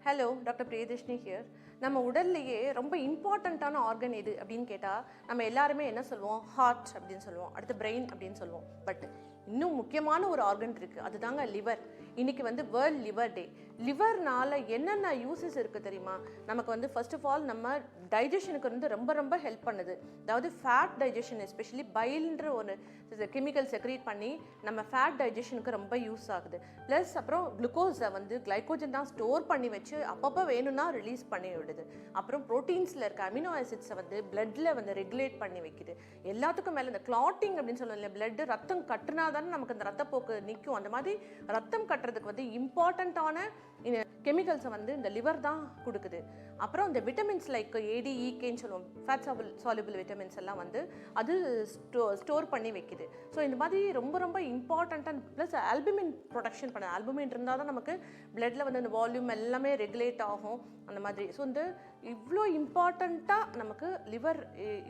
Hello doctor Priyadarshini here. நம்ம உடல்லையே ரொம்ப இம்பார்ட்டண்ட்டான ஆர்கன் எது அப்படின்னு கேட்டால் நம்ம எல்லாருமே என்ன சொல்லுவோம்? ஹார்ட் அப்படின்னு சொல்லுவோம், அடுத்து பிரெயின் அப்படின்னு சொல்லுவோம். பட் இன்னும் முக்கியமான ஒரு ஆர்கன் இருக்குது, அதுதாங்க லிவர். இன்னைக்கு வேர்ல்ட் லிவர் டே. லிவர்னால என்னென்ன யூசஸ் இருக்குது தெரியுமா? நமக்கு ஃபர்ஸ்ட் ஆஃப் ஆல் நம்ம டைஜஷனுக்கு ரொம்ப ரொம்ப ஹெல்ப் பண்ணுது. அதாவது ஃபேட் டைஜஷன், எஸ்பெஷலி பைல்ன்ற ஒரு கெமிக்கல் செக்ரேட் பண்ணி நம்ம ஃபேட் டைஜஷனுக்கு ரொம்ப யூஸ் ஆகுது. ப்ளஸ் அப்புறம் குளுக்கோஸை கிளைக்கோஜன் தான் ஸ்டோர் பண்ணி வச்சு அப்பப்போ வேணும்னா ரிலீஸ் பண்ணி விடுது. அப்புறம் ப்ரோட்டீன்ஸில் இருக்க அமினோ ஆசிட்ஸை பிளட்டில் ரெகுலேட் பண்ணி வைக்குது. எல்லாத்துக்கும் மேலே இந்த கிளாட்டிங் அப்படின்னு சொல்லல, பிளட் ரத்தம் கட்டுனா தானே நமக்கு அந்த ரத்தப்போக்கு நிற்கும். அந்த மாதிரி ரத்தம் கட்டுறதுக்கு இம்பார்ட்டண்ட்டான கெமிக்கல்ஸை இந்த லிவர் தான் கொடுக்குது. அப்புறம் இந்த விட்டமின்ஸ் லைக் ஏடிஇகேன்னு சொல்லுவோம், ஃபேட் சால்யுபிள் விட்டமின்ஸ் எல்லாம் அது ஸ்டோர் பண்ணி வைக்குது. ஸோ இந்த மாதிரி ரொம்ப ரொம்ப இம்பார்ட்டண்ட்டாக. ப்ளஸ் ஆல்புமின் ப்ரொடக்ஷன் பண்ண, ஆல்புமின் இருந்தால் தான் நமக்கு பிளட்டில் இந்த வால்யூம் எல்லாமே ரெகுலேட் ஆகும் அந்த மாதிரி. ஸோ இவ்வளோ இம்பார்ட்டண்ட்டாக நமக்கு லிவர்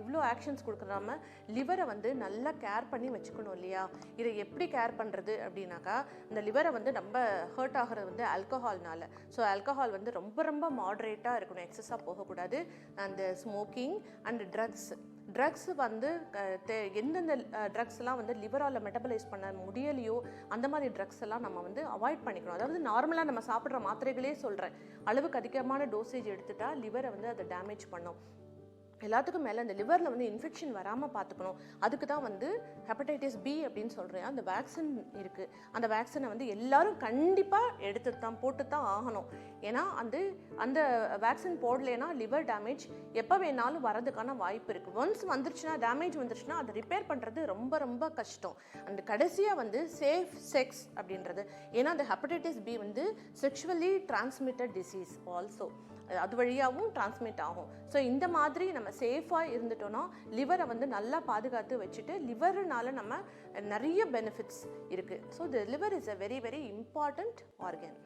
இவ்வளோ ஆக்ஷன்ஸ் கொடுக்குறாம லிவரை நல்லா கேர் பண்ணி வச்சுக்கணும் இல்லையா? இதை எப்படி கேர் பண்ணுறது அப்படின்னாக்கா, இந்த லிவரை நம்ம ஹர்ட் ஆகிறது ஆல்கஹால்னால. ஸோ ஆல்கஹால் ரொம்ப ரொம்ப மாடரேட்டாக இருக்கணும், எக்ஸஸாக போகக்கூடாது. அந்த ஸ்மோக்கிங் அண்ட் ட்ரக்ஸ் எந்தெந்த ட்ரக்ஸ்லாம் லிவரால் மெட்டபலைஸ் பண்ண முடியலையோ அந்த மாதிரி ட்ரக்ஸ் எல்லாம் நம்ம அவாய்ட் பண்ணிக்கணும். அதாவது நார்மலாக நம்ம சாப்பிட்ற மாத்திரைகளே சொல்கிறேன், அளவுக்கு அதிகமான டோசேஜ் எடுத்துட்டா லிவரை அதை டேமேஜ் பண்ணும். எல்லாத்துக்கும் மேலே அந்த லிவரில் இன்ஃபெக்ஷன் வராமல் பார்த்துக்கணும். அதுக்கு தான் ஹெப்படைட்டிஸ் பி அப்படின்னு சொல்கிறேன், அந்த வேக்சின் இருக்குது. அந்த வேக்சினை எல்லாரும் கண்டிப்பாக போட்டு தான் ஆகணும். ஏன்னா அந்த வேக்சின் போடலைன்னா லிவர் டேமேஜ் எப்போ வேணாலும் வரதுக்கான வாய்ப்பு இருக்குது. ஒன்ஸ் டேமேஜ் வந்துருச்சுன்னா அதை ரிப்பேர் பண்ணுறது ரொம்ப ரொம்ப கஷ்டம். அந்த கடைசியாக சேஃப் செக்ஸ் அப்படின்றது. ஏன்னா அந்த hepatitis B sexually transmitted disease also, அது வழியாகவும் டிரான்ஸ்மிட் ஆகும். ஸோ இந்த மாதிரி நம்ம சேஃபாக இருந்துட்டோம்னா லிவரை நல்லா பாதுகாத்து வச்சுட்டு, லிவருனால நம்ம நிறைய பெனிஃபிட்ஸ் இருக்குது. So the liver is a very very important organ.